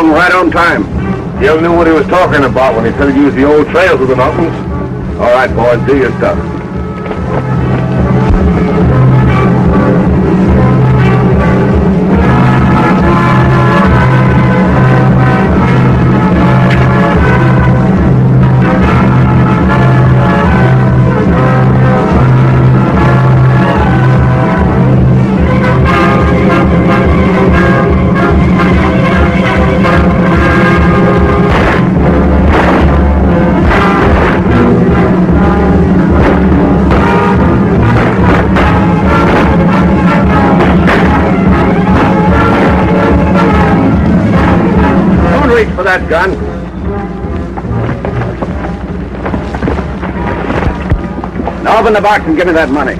Right on time. Gil knew what he was talking about when he said he'd use the old trails of the mountains. All right, boys, do your stuff. For that gun. Now open the box and give me that money.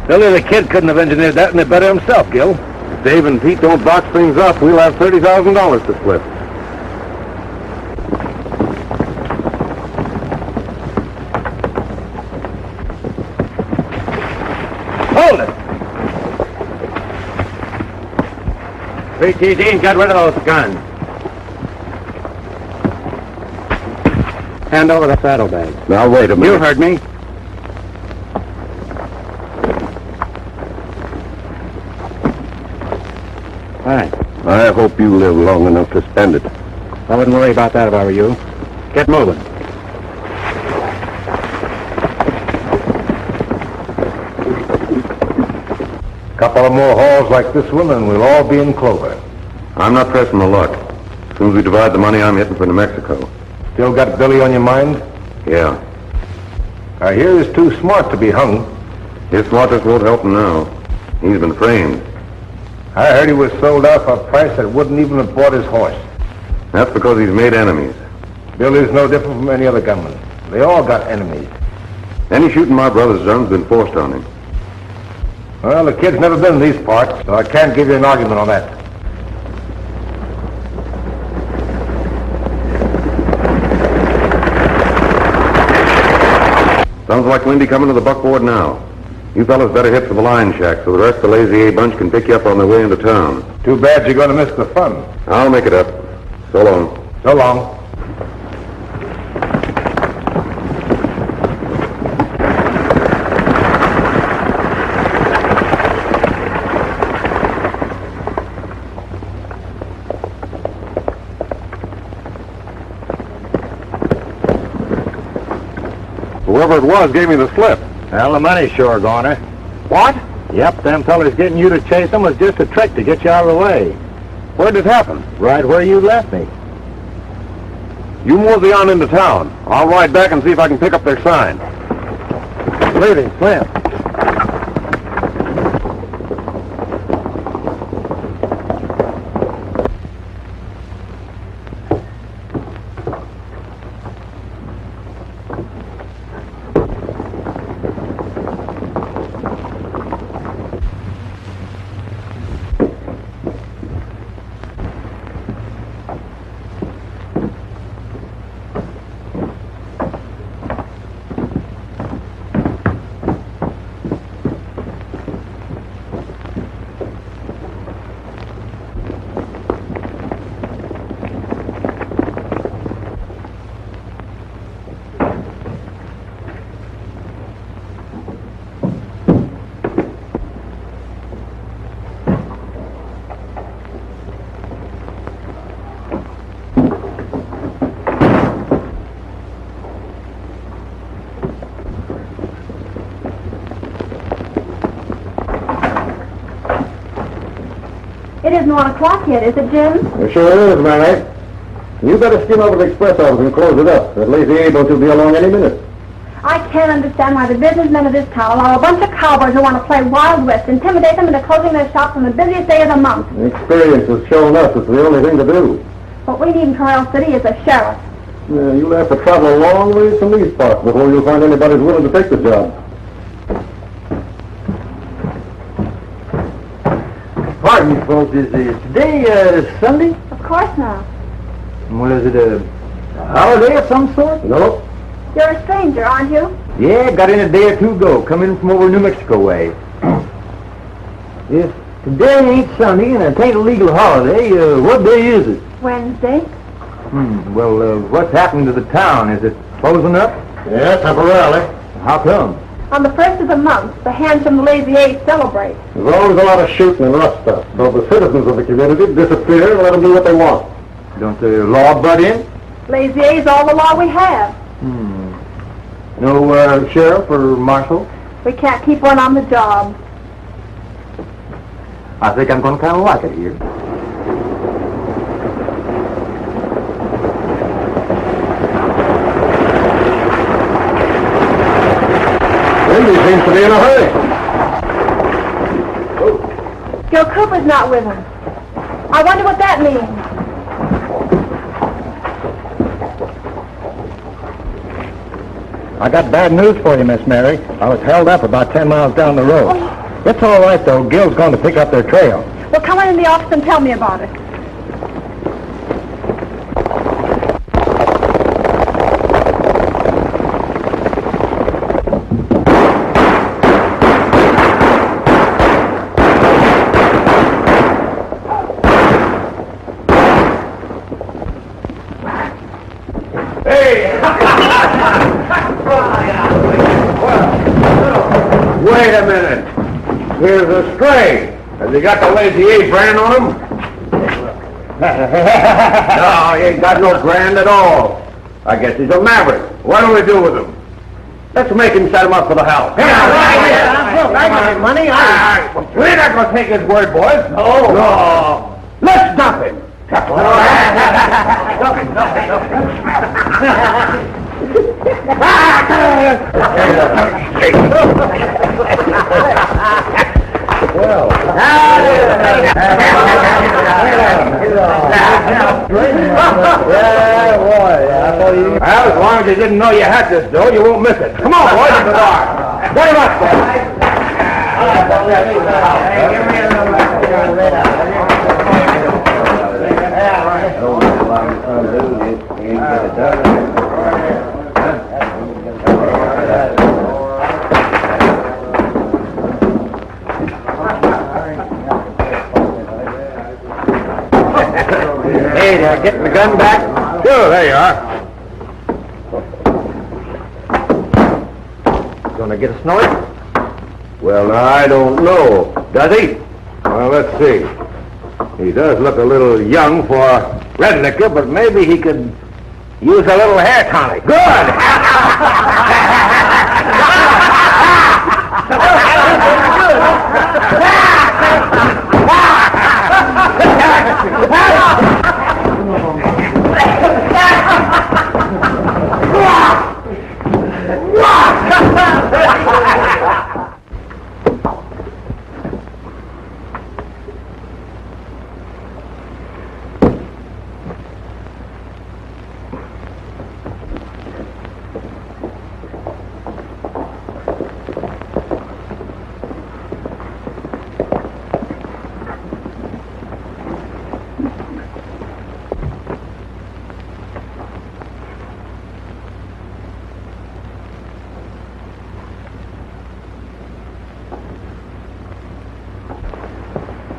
Billy the Kid couldn't have engineered that any better himself, Gil. If Dave and Pete don't box things up, we'll have $30,000 to split. Hold it! VTD, get rid of those guns. Hand over the saddlebags. Now, wait a minute. You heard me. Thanks. I hope you live long enough to spend it. I wouldn't worry about that if I were you. Get moving. Couple of more hauls like this one, and we'll all be in clover. I'm not pressing the luck. As soon as we divide the money, I'm heading for New Mexico. Still got Billy on your mind? Yeah. I hear he's too smart to be hung. His smartness won't help him now. He's been framed. I heard he was sold out for a price that wouldn't even have bought his horse. That's because he's made enemies. Billy's no different from any other gunman. They all got enemies. Any shooting my brother's done's been forced on him. Well, the kid's never been in these parts, so I can't give you an argument on that. Sounds like Lindy coming to the buckboard now. You fellas better hit for the line shack so the rest of the Lazy A bunch can pick you up on their way into town. Too bad you're going to miss the fun. I'll make it up. So long. So long. Whoever it was gave me the slip. Well, the money's sure gone, eh? What? Yep, them fellas getting you to chase them was just a trick to get you out of the way. Where did it happen? Right where you left me. You mosey on into town. I'll ride back and see if I can pick up their sign. Leaving, Slim. It isn't 1 o'clock yet, is it, Jim? It sure is, Mary. You better skim over the express office and close it up. That Lazy A bunch will be along any minute. I can't understand why the businessmen of this town allow a bunch of cowboys who want to play Wild West, intimidate them into closing their shops on the busiest day of the month. Experience has shown us it's the only thing to do. What we need in Corral City is a sheriff. Yeah, you'll have to travel a long ways from these parts before you'll find anybody who's willing to take the job. Pardon me, folks. Is today Sunday? Of course not. Well, is it a holiday of some sort? No. You're a stranger, aren't you? Yeah, got in a day or two ago. Come in from over New Mexico way. If today ain't Sunday and it ain't a legal holiday, what day is it? Wednesday. Well, what's happened to the town? Is it closing up? Yeah, temporarily. How come? On the 1st of the month, the hands from the Lazy A celebrate. There's always a lot of shooting and rough stuff. So the citizens of the community disappear and let them do what they want. Don't the law butt in? Lazy A's all the law we have. No sheriff or marshal? We can't keep one on the job. I think I'm going to kind of like it here. Indy seems to be in a hurry. Joe Cooper's not with him. I wonder what that means. I got bad news for you, Miss Mary. I was held up about 10 miles down the road. It's all right, though. Gil's going to pick up their trail. Well, come on in the office and tell me about it. Wait a minute. Here's a stray. Has he got the Lazy A brand on him? No, he ain't got no brand at all. I guess he's a maverick. What do we do with him? Let's make him set him up for the house. I got money. We're not going to take his word, boys. No. Let's dump him. Well, as long as you didn't know you had this dough, you won't miss it. Come on, boys, to the door. Get him up Hey, did I get the gun back? Sure, there you are. Gonna get a snort? Well, I don't know. Does he? Well, let's see. He does look a little young for red liquor, but maybe he could use a little hair tonic. Good!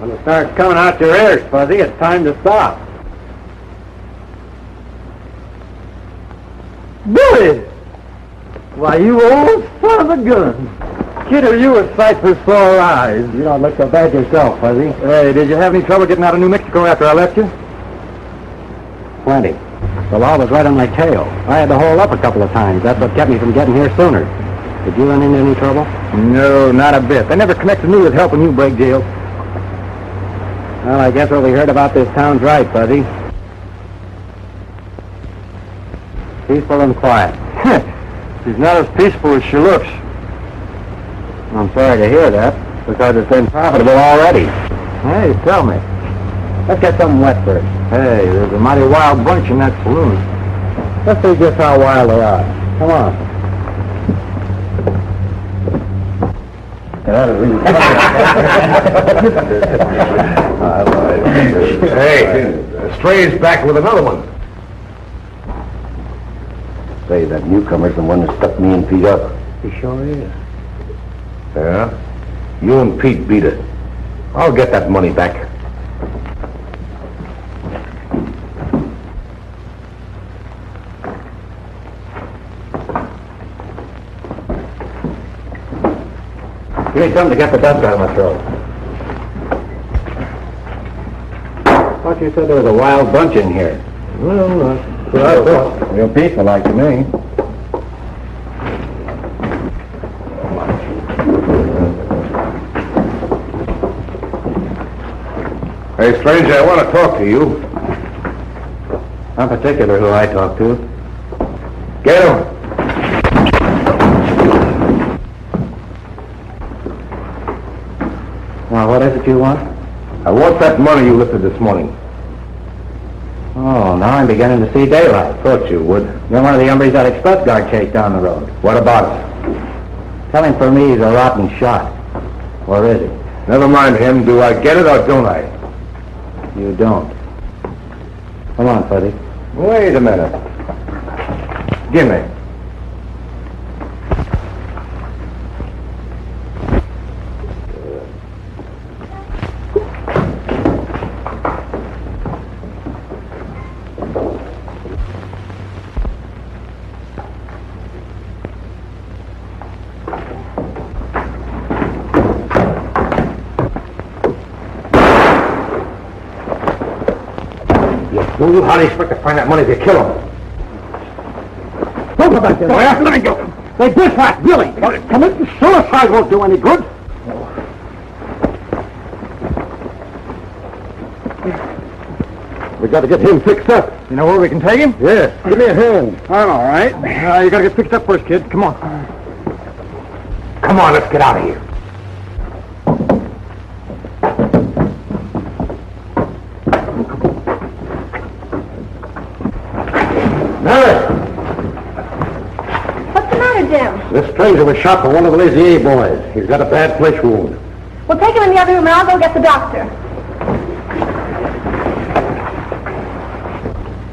When it starts coming out your ears, Fuzzy, it's time to stop. Billy! Why, you old son of a gun! Kid, are you a sight for sore eyes? You don't look so bad yourself, Fuzzy. Hey, did you have any trouble getting out of New Mexico after I left you? Plenty. The law was right on my tail. I had to hole up a couple of times. That's what kept me from getting here sooner. Did you run into any trouble? No, not a bit. They never connected me with helping you break jail. Well, I guess what we heard about this town's right, Fuzzy. Peaceful and quiet. She's not as peaceful as she looks. I'm sorry to hear that, because it's been profitable already. Hey, tell me. Let's get something wet first. Hey, there's a mighty wild bunch in that saloon. Let's see just how wild they are. Come on. Hey, Stray's back with another one. Say, that newcomer's the one that stuck me and Pete up. He sure is. Yeah? You and Pete beat it. I'll get that money back. Give me something to get the dust out of my throat. I thought you said there was a wild bunch in here. Well, that's what I thought. Real peaceful like to me. Hey, stranger, I want to talk to you. Not particular who I talk to. Get him. Now, what is it you want? I want that money you lifted this morning. Oh, now I'm beginning to see daylight. Thought you would. You're one of the hombres that express guard chased down the road. What about it? Tell him for me he's a rotten shot. Or is he? Never mind him. Do I get it or don't I? You don't. Come on, Fuzzy. Wait a minute. Give me. Fool, how do you expect to find that money if you kill him? Don't go back there. Let me go. They bushwhacked Billy. Committing suicide won't do any good. We got to get him fixed up. You know where we can take him? Yes. Give me a hand. I'm all right. You got to get fixed up first, kid. Come on. Come on, let's get out of here. What's the matter, Jim? This stranger was shot by one of the Lazy A boys. He's got a bad flesh wound. Well, take him in the other room and I'll go get the doctor.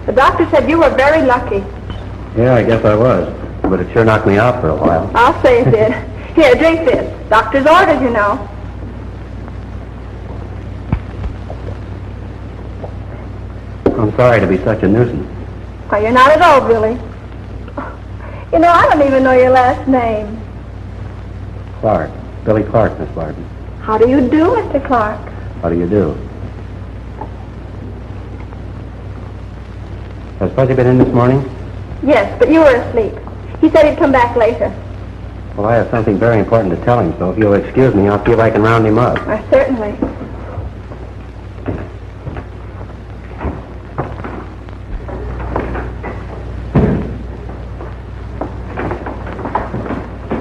The doctor said you were very lucky. Yeah, I guess I was. But it sure knocked me out for a while. I'll say it did. Here, drink this. Doctor's orders, you know. I'm sorry to be such a nuisance. Why, you're not at all, Billy. You know, I don't even know your last name. Clark. Billy Clark, Miss Barton. How do you do, Mr. Clark? How do you do? Has Fuzzy been in this morning? Yes, but you were asleep. He said he'd come back later. Well, I have something very important to tell him, so if you'll excuse me, I'll see if I can round him up. Certainly.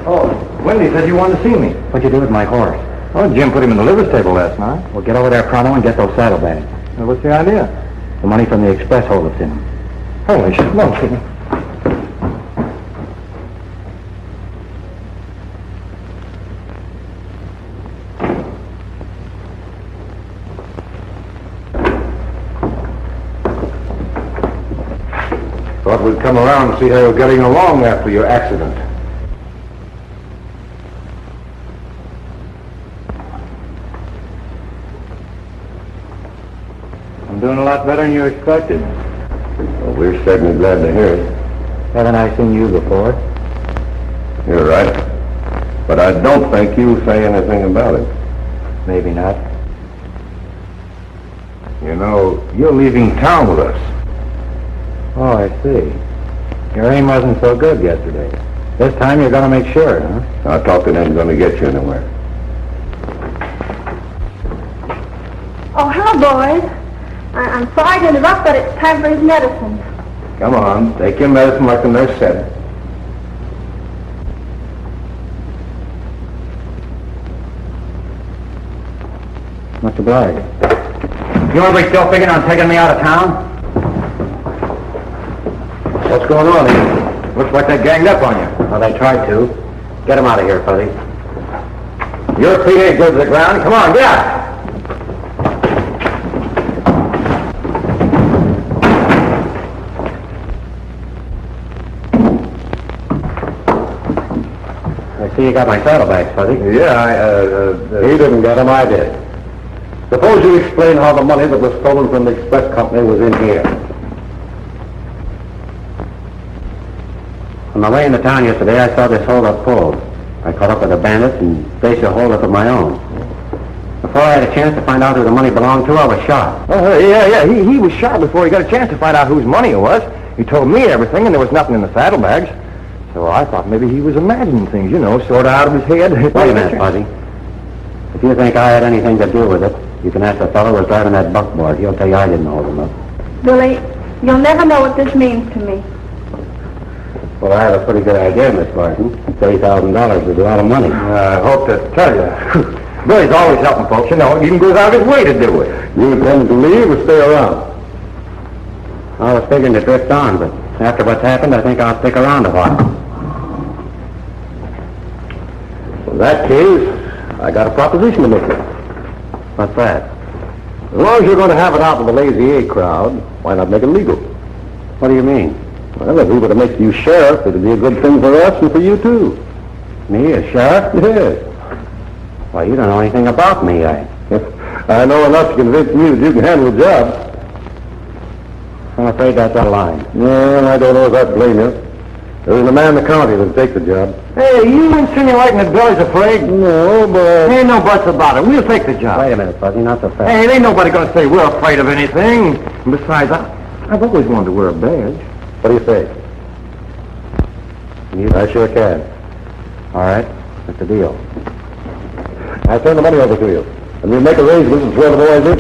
Oh, Wendy said you wanted to see me. What'd you do with my horse? Oh, Jim put him in the liver stable last night. Well, get over there pronto and get those saddlebags. Well, what's the idea? The money from the express hold that's in them. Holy shit, no. Thought we'd come around and see how you're getting along after your accident. I'm doing a lot better than you expected. Well, we're certainly glad to hear it. Haven't I seen you before? You're right. But I don't think you'll say anything about it. Maybe not. You know, you're leaving town with us. Oh, I see. Your aim wasn't so good yesterday. This time you're going to make sure, huh? Now, talking ain't going to get you anywhere. Oh, hello, boys. I'm sorry to interrupt, but it's time for his medicine. Come on, take your medicine like the nurse said. Much obliged. You want to be still figuring on taking me out of town? What's going on here? Looks like they ganged up on you. Well, they tried to. Get him out of here, Fuzzy. Your feet ain't good to the ground. Come on, get out. I see you got my saddlebags, Fuzzy. Yeah, He didn't get them, I did. suppose you explain how the money that was stolen from the express company was in here. On my way into town yesterday, I saw this hold-up pulled. I caught up with the bandits and staged a hold-up of my own. Before I had a chance to find out who the money belonged to, I was shot. Oh, yeah, he was shot before he got a chance to find out whose money it was. He told me everything, and there was nothing in the saddlebags. So I thought maybe he was imagining things, you know, sort of out of his head. Wait a minute, Fuzzy. If you think I had anything to do with it, you can ask the fellow who was driving that buckboard. He'll tell you I didn't hold him up. Billy, you'll never know what this means to me. Well, I have a pretty good idea, Miss Barton. $30,000 is a lot of money. I hope to tell you. Billy's always helping folks, you know. He even goes out of his way to do it. You intend to leave or stay around? I was figuring to drift on, but after what's happened, I think I'll stick around a while. In that case, I got a proposition to make you. What's that? As long as you're going to have it out with the Lazy A crowd, why not make it legal? What do you mean? Well, if we were to make you sheriff, it'd be a good thing for us and for you, too. Me, a sheriff? Yes. Well, you don't know anything about me. I know enough to convince me that you can handle the job. I'm afraid that's out of line. No, I don't know if I'd blame you. There isn't a man in the county that'll take the job. Hey, you insinuating that Billy's afraid? No, but... Ain't no buts about it. We'll take the job. Wait a minute, Fuzzy, not so fast. Hey, ain't nobody going to say we're afraid of anything. And besides, I've always wanted to wear a badge. What do you say? I sure can. All right, that's the deal. I'll turn the money over to you. And we'll make arrangements and swear the boys in.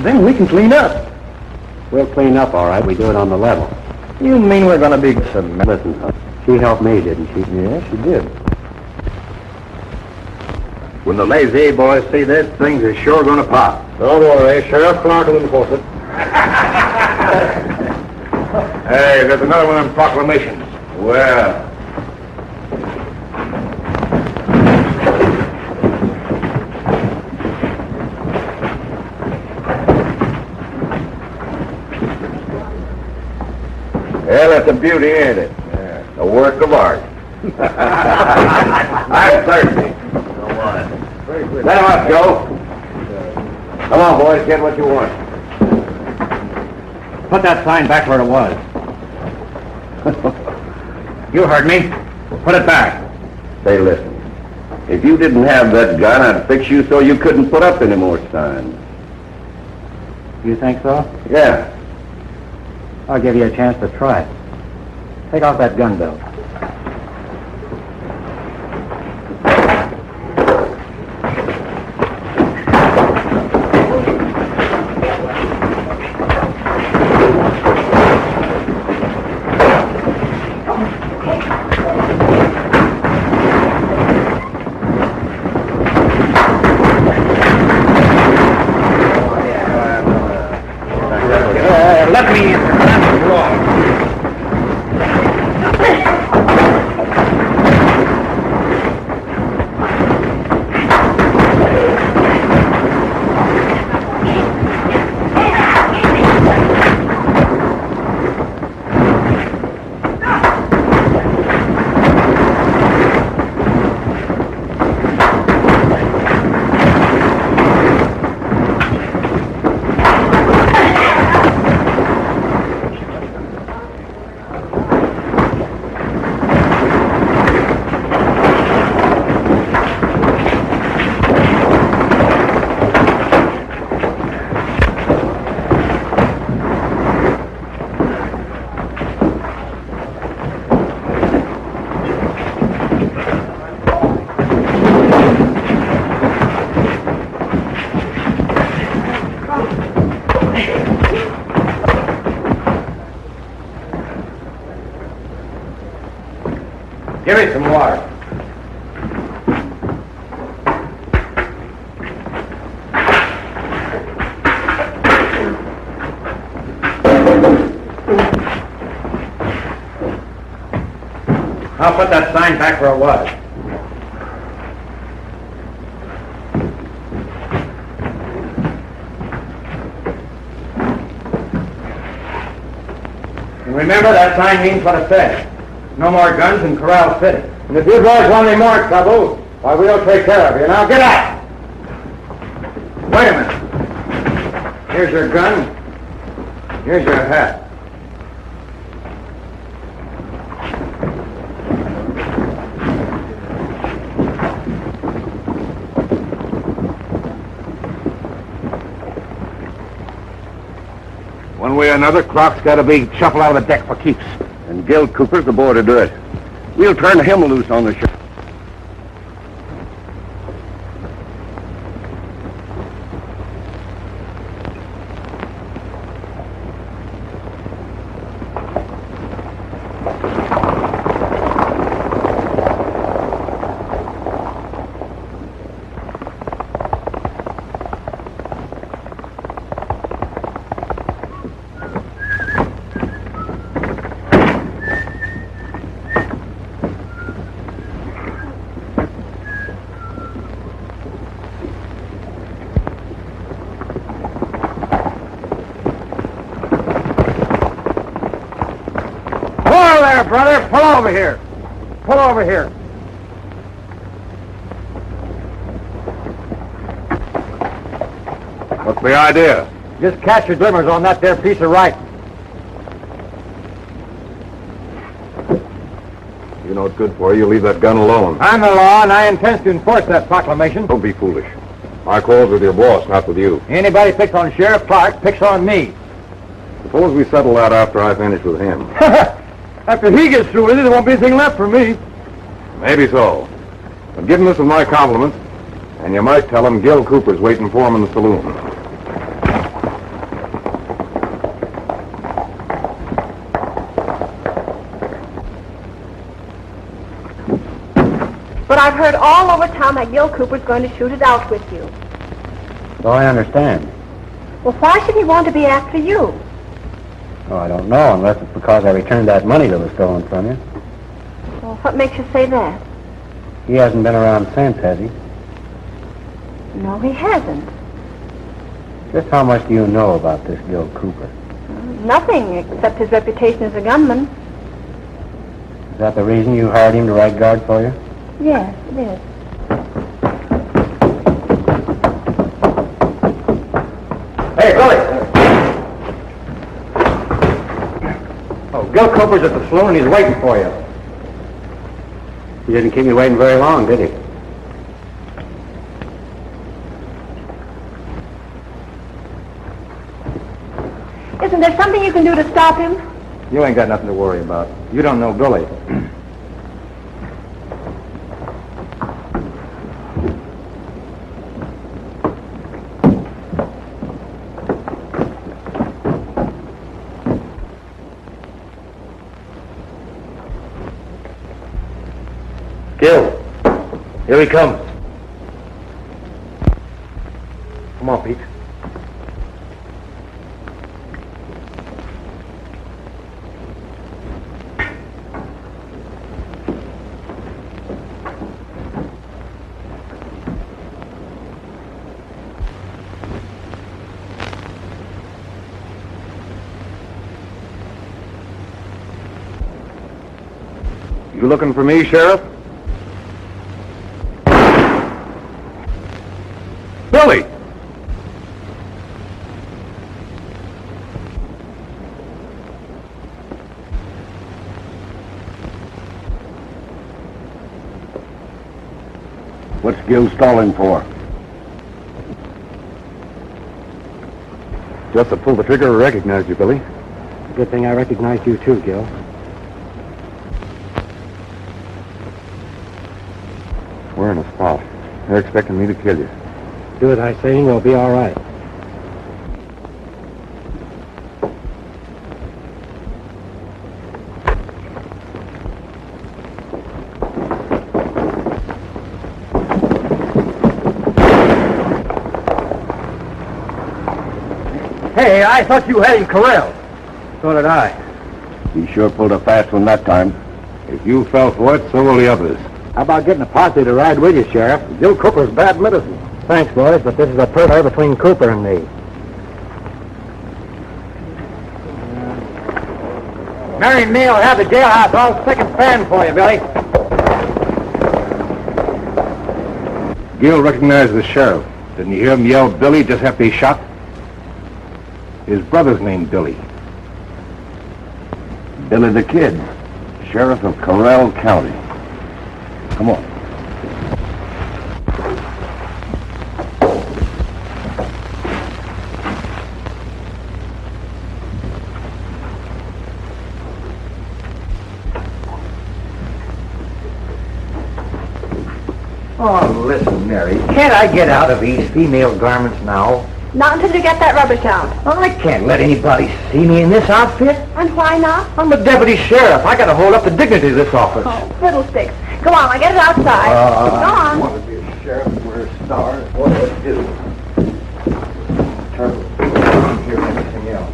Then we can clean up. We'll clean up, all right. We do it on the level. You mean we're going to be... Listen, she helped me, didn't she? Yeah, she did. When the Lazy A boys see this, things are sure going to pop. Don't worry, Sheriff Clark will enforce it. Hey, there's another one of them proclamations. Well... Well, that's a beauty, ain't it? Yeah. A work of art. I'm thirsty. Let him up, Joe. Come on, boys, get what you want. Put that sign back where it was. You heard me. Put it back. Say, listen. If you didn't have that gun, I'd fix you so you couldn't put up any more signs. You think so? Yeah. I'll give you a chance to try it. Take off that gun belt. Let me in. That's wrong. Give me some water. I'll put that sign back where it was. And remember, that sign means what it says. No more guns in Corral City. And if you boys want any more trouble, why, we'll take care of you. Now, get out! Wait a minute. Here's your gun. Here's your hat. One way or another, Clark's got to be shuffled out of the deck for keeps. And Gil Cooper's the boy to do it. We'll turn him loose on the ship. Brother, pull over here. Pull over here. What's the idea? Just catch your glimmers on that there piece of writing. You know it's good for you. Leave that gun alone. I'm the law, and I intend to enforce that proclamation. Don't be foolish. My call's with your boss, not with you. Anybody picks on Sheriff Clark picks on me. Suppose we settle that after I finish with him. After he gets through with it, there won't be anything left for me. Maybe so. But give him this with my compliments, and you might tell him Gil Cooper's waiting for him in the saloon. But I've heard all over town that Gil Cooper's going to shoot it out with you. So I understand. Well, why should he want to be after you? Oh, I don't know, unless it's because I returned that money that was stolen from you. Well, what makes you say that? He hasn't been around since, has he? No, he hasn't. Just how much do you know about this Gil Cooper? Nothing, except his reputation as a gunman. Is that the reason you hired him to ride guard for you? Yes, it is. Hey, Billy! Oh, Gil Cooper's at the saloon and he's waiting for you. He didn't keep me waiting very long, did he? Isn't there something you can do to stop him? You ain't got nothing to worry about. You don't know Billy. Gil, here he comes. Come on, Pete. You looking for me, Sheriff? Billy! What's Gil stalling for? Just to pull the trigger, I recognized you, Billy. Good thing I recognized you too, Gil. We're in a spot. They're expecting me to kill you. Do as I say and you'll be all right. Hey, I thought you had him corralled. So did I. He sure pulled a fast one that time. If you fell for it, so will the others. How about getting a posse to ride with you, Sheriff? Gil Cooper's bad medicine. Thanks, boys, but this is a affair between Cooper and me. Mary and me will have the jailhouse all sick and fan for you, Billy. Gil recognized the sheriff. Didn't you hear him yell Billy just after he shot? His brother's named Billy. Billy the Kid, sheriff of Corral County. Come on. Oh, listen, Mary. Can't I get out of these female garments now? Not until you get that rubbish out. Well, I can't let anybody see me in this outfit. And why not? I'm a deputy sheriff. I gotta hold up the dignity of this office. Oh, fiddlesticks. Go on, I'll get it outside. Go on. Want to be a sheriff, wear a star. What do I do? Turtle. I don't hear anything else.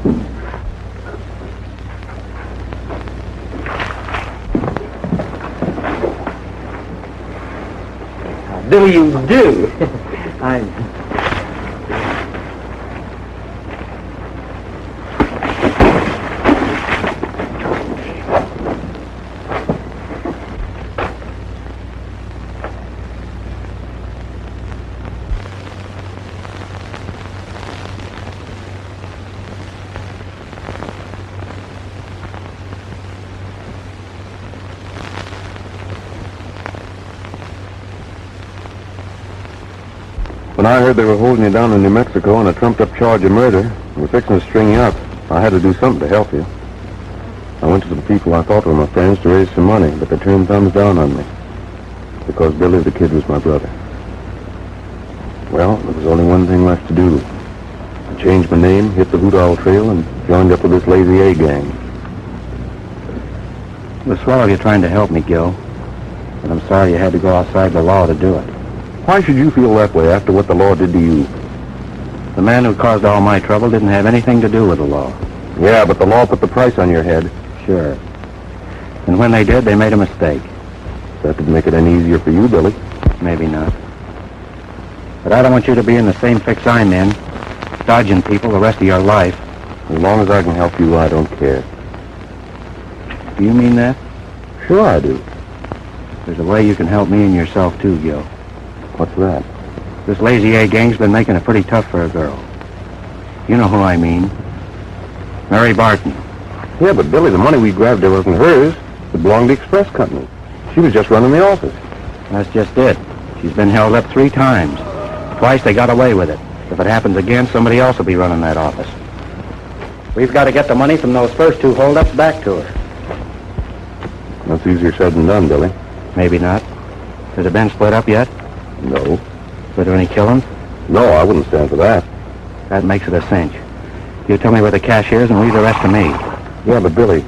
How do you do? When I heard they were holding you down in New Mexico on a trumped-up charge of murder, and were fixing to string you up, I had to do something to help you. I went to some people I thought were my friends to raise some money, but they turned thumbs down on me. Because Billy the Kid was my brother. Well, there was only one thing left to do. I changed my name, hit the Hoot Owl Trail, and joined up with this Lazy A gang. It was swell of you trying to help me, Gil. But I'm sorry you had to go outside the law to do it. Why should you feel that way after what the law did to you? The man who caused all my trouble didn't have anything to do with the law. Yeah, but the law put the price on your head. Sure. And when they did, they made a mistake. That didn't make it any easier for you, Billy. Maybe not. But I don't want you to be in the same fix I'm in, dodging people the rest of your life. As long as I can help you, I don't care. Do you mean that? Sure I do. There's a way you can help me and yourself too, Gil. What's that? This Lazy A gang's been making it pretty tough for a girl. You know who I mean. Mary Barton. Yeah, but Billy, the money we grabbed there wasn't hers. It belonged to the express company. She was just running the office. That's just it. She's been held up 3 times. Twice they got away with it. If it happens again, somebody else will be running that office. We've got to get the money from those first 2 holdups back to her. That's easier said than done, Billy. Maybe not. Has it been split up yet? No. Were there any killings? No, I wouldn't stand for that. That makes it a cinch. You tell me where the cash is and leave the rest to me. Yeah, but Billy,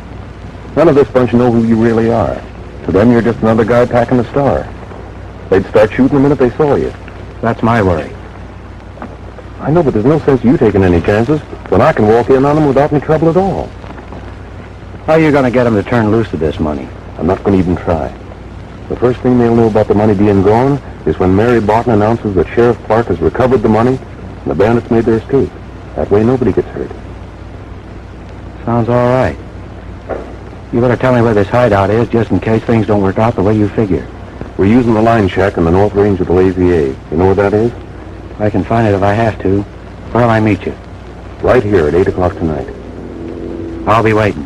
none of this bunch know who you really are. To them, you're just another guy packing a star. They'd start shooting the minute they saw you. That's my worry. I know, but there's no sense you taking any chances when I can walk in on them without any trouble at all. How are you going to get them to turn loose of this money? I'm not going to even try. The first thing they'll know about the money being gone is when Mary Barton announces that Sheriff Clark has recovered the money and the bandits made their escape. That way nobody gets hurt. Sounds all right. You better tell me where this hideout is just in case things don't work out the way you figure. We're using the line shack in the north range of the Lazy A. You know where that is? I can find it if I have to. Where'll I meet you? Right here at 8 o'clock tonight. I'll be waiting.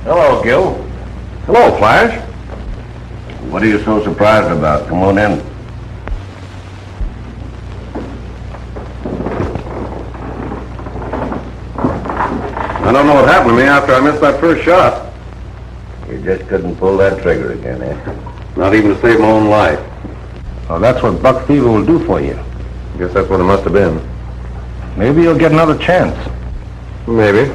Hello, Gil. Hello, Flash. What are you so surprised about? Come on in. I don't know what happened to me after I missed that first shot. You just couldn't pull that trigger again, eh? Not even to save my own life. Well, that's what buck fever will do for you. Guess that's what it must have been. Maybe you'll get another chance. Maybe.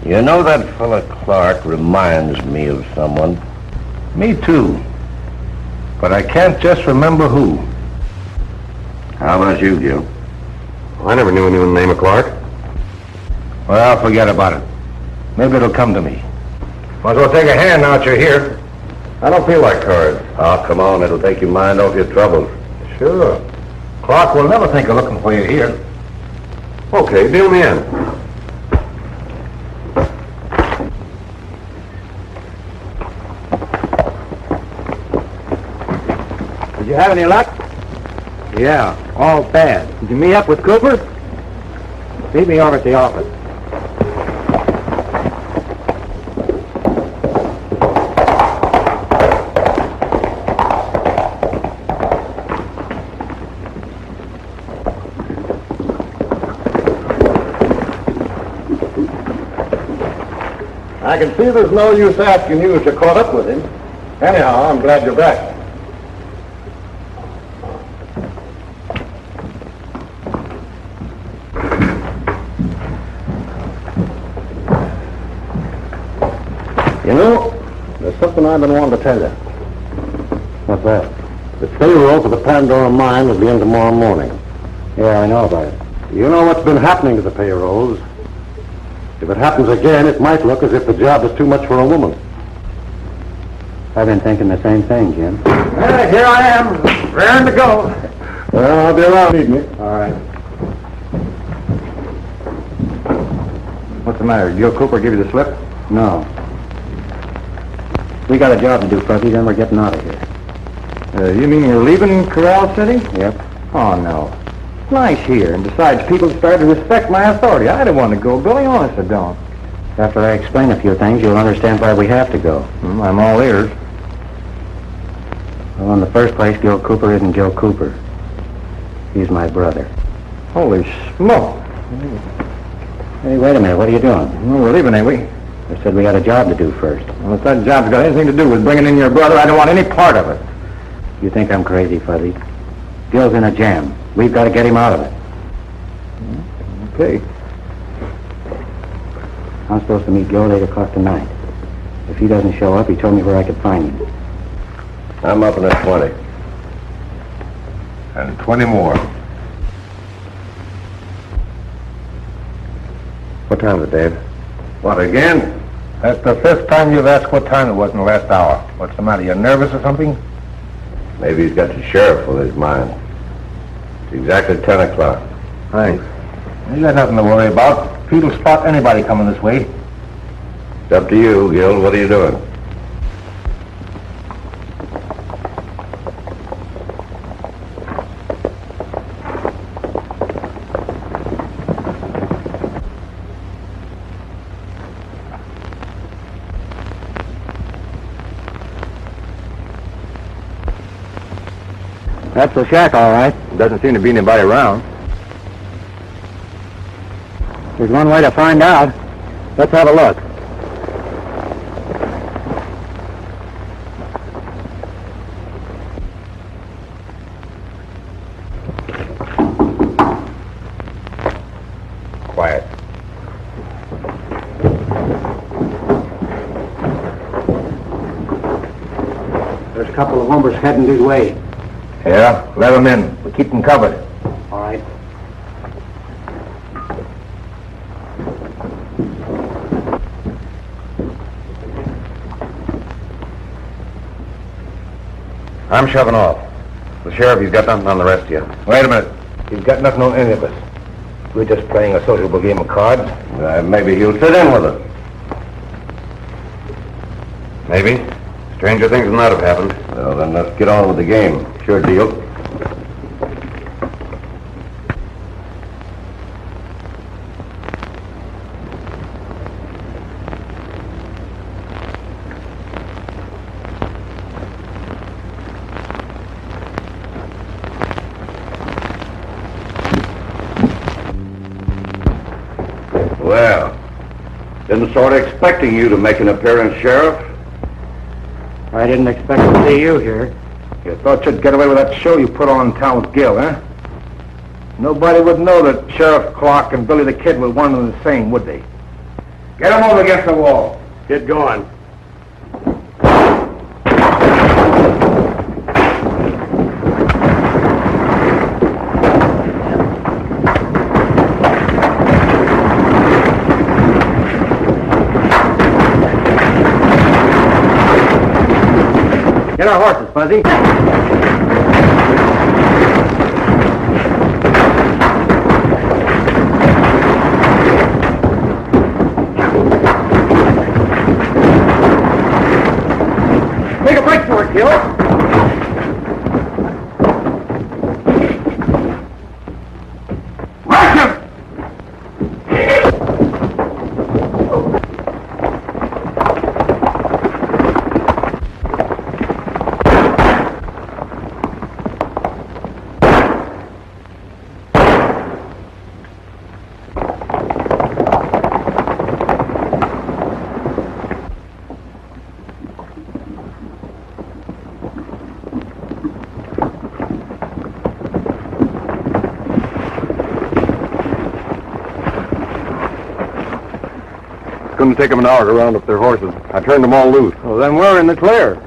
You know, that fella Clark reminds me of someone. Me too. But I can't just remember who. How about you, Gil? I never knew anyone named Clark. Well, forget about it. Maybe it'll come to me. Might as well take a hand now that you're here. I don't feel like cards. Oh, come on. It'll take your mind off your troubles. Sure. Clark will never think of looking for you here. Okay, deal me in. Did you have any luck? Yeah, all bad. Did you meet up with Cooper? Meet me over at the office. I can see there's no use asking you if you caught up with him. Anyhow, I'm glad you're back. You know, there's something I've been wanting to tell you. What's that? The payroll for the Pandora mine will begin tomorrow morning. Yeah, I know about it. You know what's been happening to the payrolls. If it happens again, it might look as if the job is too much for a woman. I've been thinking the same thing, Jim. Hey, here I am, raring to go. Well, I'll be around, need me. All right. What's the matter? Did Gil Cooper give you the slip? No. We got a job to do, Fuzzy, then we're getting out of here. You mean you're leaving Corral City? Yep. Oh, no. It's nice here, and besides, people have started to respect my authority. I don't want to go, Billy, honest I don't. After I explain a few things, you'll understand why we have to go. I'm all ears. Well, in the first place, Gil Cooper isn't Gil Cooper. He's my brother. Holy smoke. Hey, wait a minute. What are you doing? Well, we're leaving, ain't we? I said we got a job to do first. Well, if that job's got anything to do with bringing in your brother, I don't want any part of it. You think I'm crazy, Fuzzy? Gil's in a jam. We've got to get him out of it. Okay. I'm supposed to meet Gil at 8 o'clock tonight. If he doesn't show up, he told me where I could find him. I'm up in at 20. And 20 more. What time is it, Dave? What, again? That's the 5th time you've asked what time it was in the last hour. What's the matter? You nervous or something? Maybe he's got the sheriff on his mind. It's exactly 10 o'clock. Thanks. You got nothing to worry about. Pete'll spot anybody coming this way. It's up to you, Gil. What are you doing? That's the shack, all right. Doesn't seem to be anybody around. There's one way to find out. Let's have a look. Quiet. There's a couple of hombres heading this way. Yeah, let them in. We keep them covered. All right. I'm shoving off. The sheriff, he's got nothing on the rest of you. Wait a minute. He's got nothing on any of us. We're just playing a sociable game of cards. Maybe he'll sit in with us. Maybe. Stranger things than that have happened. Well, then let's get on with the game. Sure deal. Well, didn't sort of expecting you to make an appearance, Sheriff. I didn't expect to see you here. You thought you'd get away with that show you put on in town with Gil, huh? Nobody would know that Sheriff Clark and Billy the Kid were one and the same, would they? Get him over against the wall. Get going. Get our horses, Fuzzy. Take a break for it, Gil. Rush him! Couldn't take them an hour to round up their horses. I turned them all loose. Well, then we're in the clear.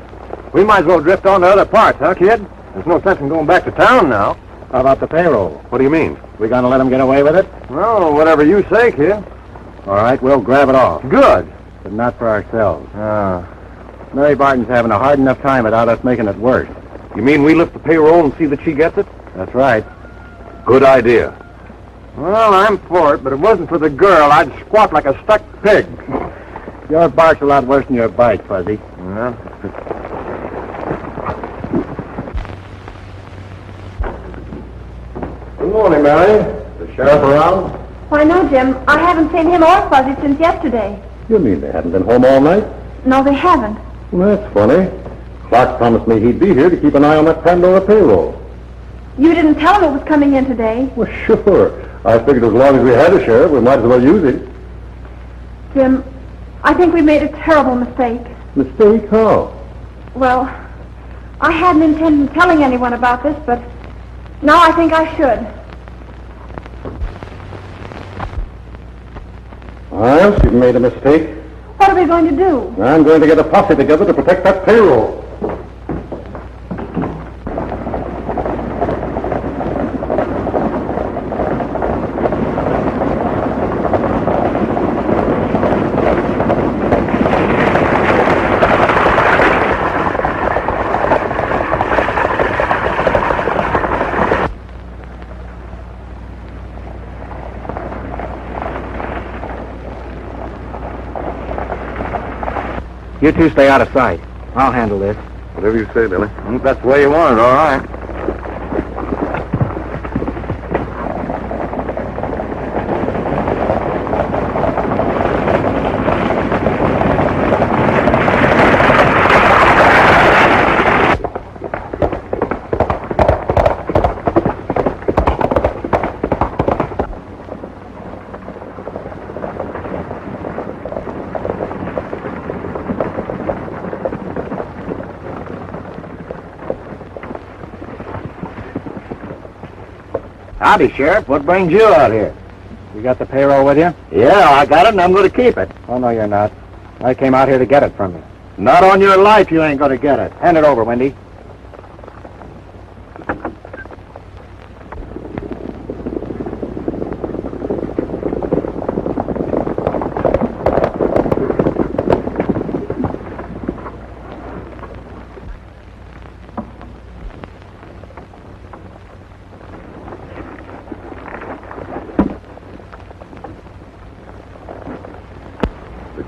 We might as well drift on to other parts, huh, kid? There's no sense in going back to town now. How about the payroll? What do you mean? We gonna let them get away with it? Well, whatever you say, kid. All right, we'll grab it off. Good. But not for ourselves. Mary Barton's having a hard enough time without us making it worse. You mean we lift the payroll and see that she gets it? That's right. Good idea. Well, I'm for it, but if it wasn't for the girl, I'd squawk like a stuck pig. Your bark's a lot worse than your bite, Fuzzy. Yeah. Good morning, Mary. The sheriff around? Why, no, Jim. I haven't seen him or Fuzzy since yesterday. You mean they haven't been home all night? No, they haven't. Well, that's funny. Clark promised me he'd be here to keep an eye on that Pandora payroll. You didn't tell him it was coming in today. Well, sure. I figured as long as we had a sheriff, we might as well use him. Jim, I think we made a terrible mistake. Mistake? How? Well, I hadn't intended telling anyone about this, but now I think I should. Miles, you've made a mistake. What are we going to do? I'm going to get a posse together to protect that payroll. You two stay out of sight. I'll handle this. Whatever you say, Billy. That's the way you want it, all right. Howdy, Sheriff. What brings you out here? You got the payroll with you? Yeah, I got it, and I'm going to keep it. Oh, no, you're not. I came out here to get it from you. Not on your life, you ain't going to get it. Hand it over, Wendy.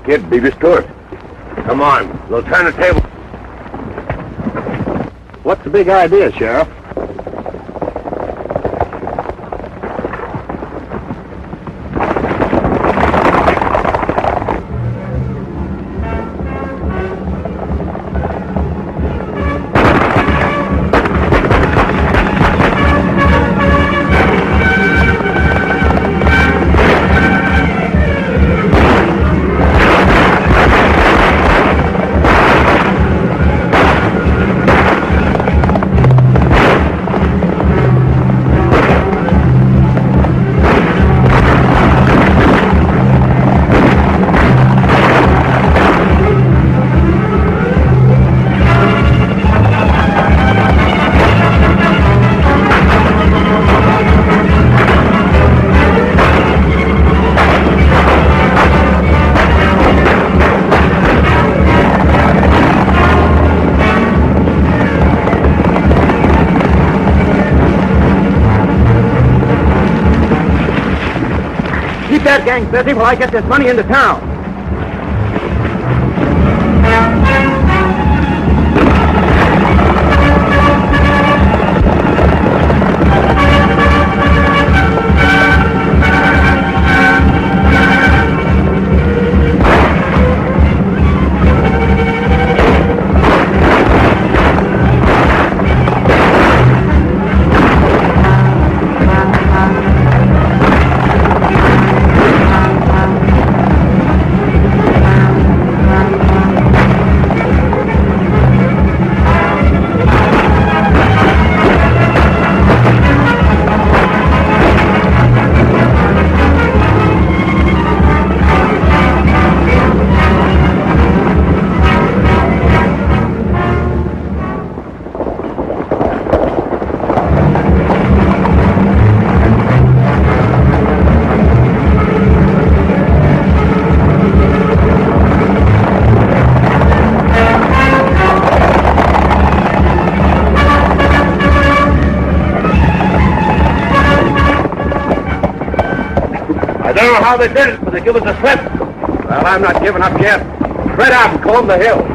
Kid, be restored. Come on, we'll turn the table. What's the big idea, Sheriff? That gang busy while I get this money into town. I don't know how they did it, but they give us a slip. Well, I'm not giving up yet. Spread out and comb the hill.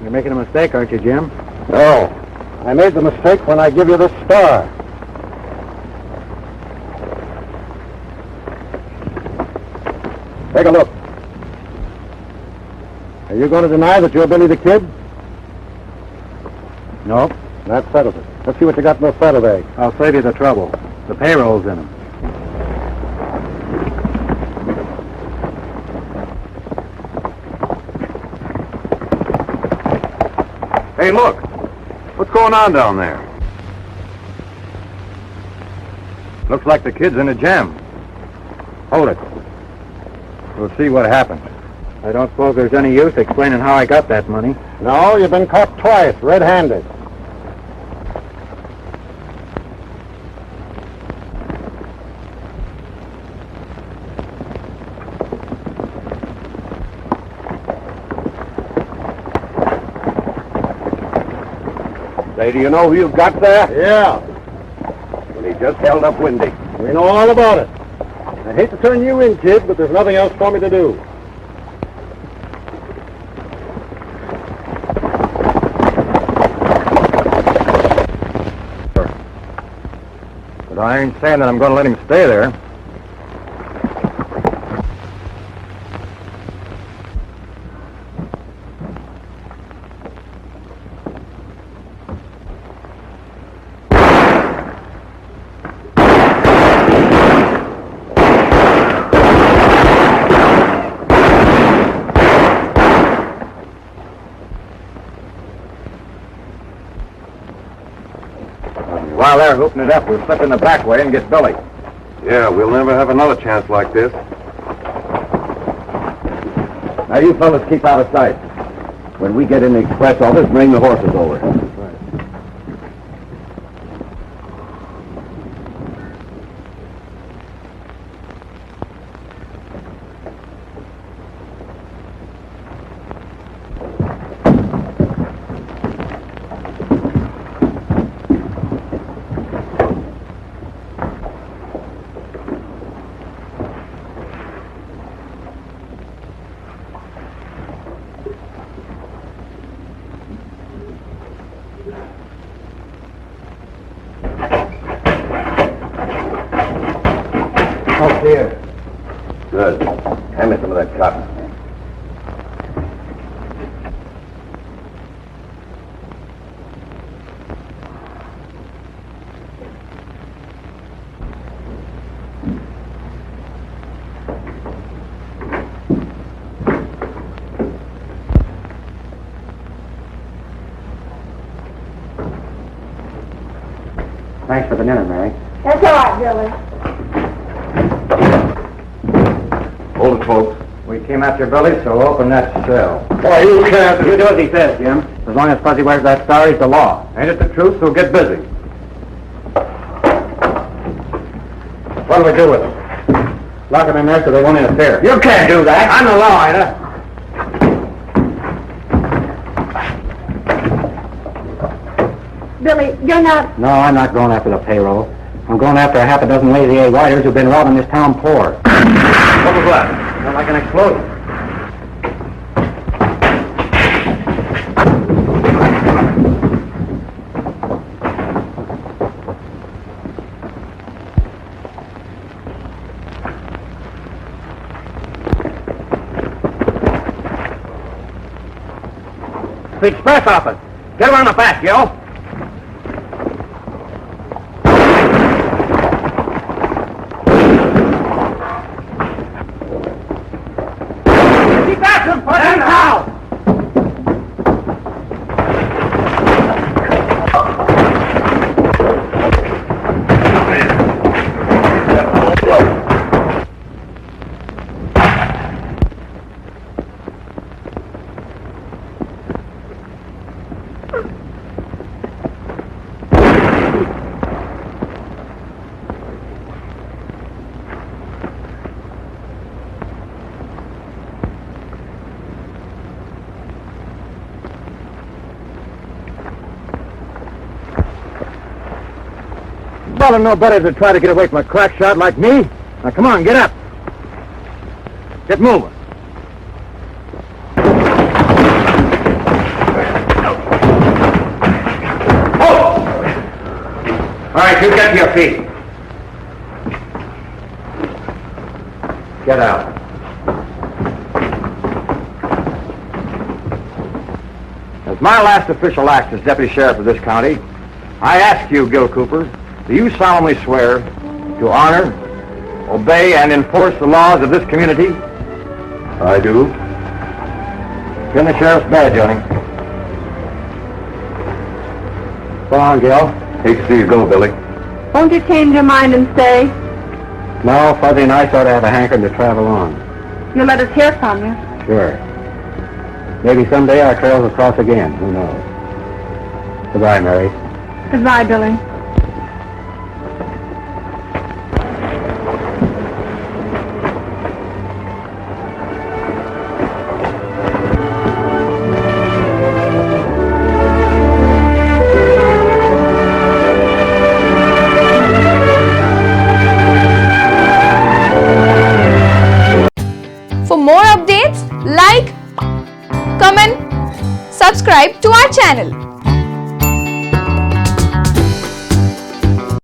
You're making a mistake, aren't you, Jim? No. I made the mistake when I give you the star. Take a look. Are you going to deny that you're Billy the Kid? No, That settles it. Let's see what you got in those saddlebags. I'll save you the trouble. The payroll's in them. Hey, look. What's going on down there? Looks like the kid's in a jam. Hold it. We'll see what happens. I don't suppose there's any use explaining how I got that money. No, you've been caught twice, red-handed. Say, do you know who you've got there? Yeah. Well, he just held up Windy. We know all about it. I hate to turn you in, kid, but there's nothing else for me to do. But I ain't saying that I'm going to let him stay there. While they're hooking it up, we'll slip in the back way and get Billy. Yeah, we'll never have another chance like this. Now, you fellas keep out of sight. When we get in the express office, bring the horses over. Here. Good. Hand me some of that cotton. Thanks for the dinner, Mary. That's all right, Billy. Hold it, folks. We came after Billy, so open that cell. Why, you can't. You do as he says, Jim. As long as Fuzzy wears that star, he's the law. Ain't it the truth? So get busy. What do we do with him? Lock him in there so they won't interfere. You can't do that. I'm the law, ain't I? Billy, you're not... No, I'm not going after the payroll. I'm going after a half a dozen lazy A riders who've been robbing this town poor. What was that? Sounds like an explosion. The express office. Get around the back, yo. Keep after him, Pudgy. And how? Brother, no better to try to get away from a crack shot like me. Now, come on, get up. Get moving. right, you get to your feet. Get out. As my last official act as deputy sheriff of this county, I ask you, Gil Cooper, do you solemnly swear to honor, obey, and enforce the laws of this community? I do. Pin the sheriff's badge on him. Go on, Gil. Hate to see you go, Billy. Won't you change your mind and stay? No, Fuzzy and I sort of have a hankering to travel on. You'll let us hear from you. Sure. Maybe someday our trails will cross again. Who knows? Goodbye, Mary. Goodbye, Billy. For more updates, like, comment, subscribe to our channel.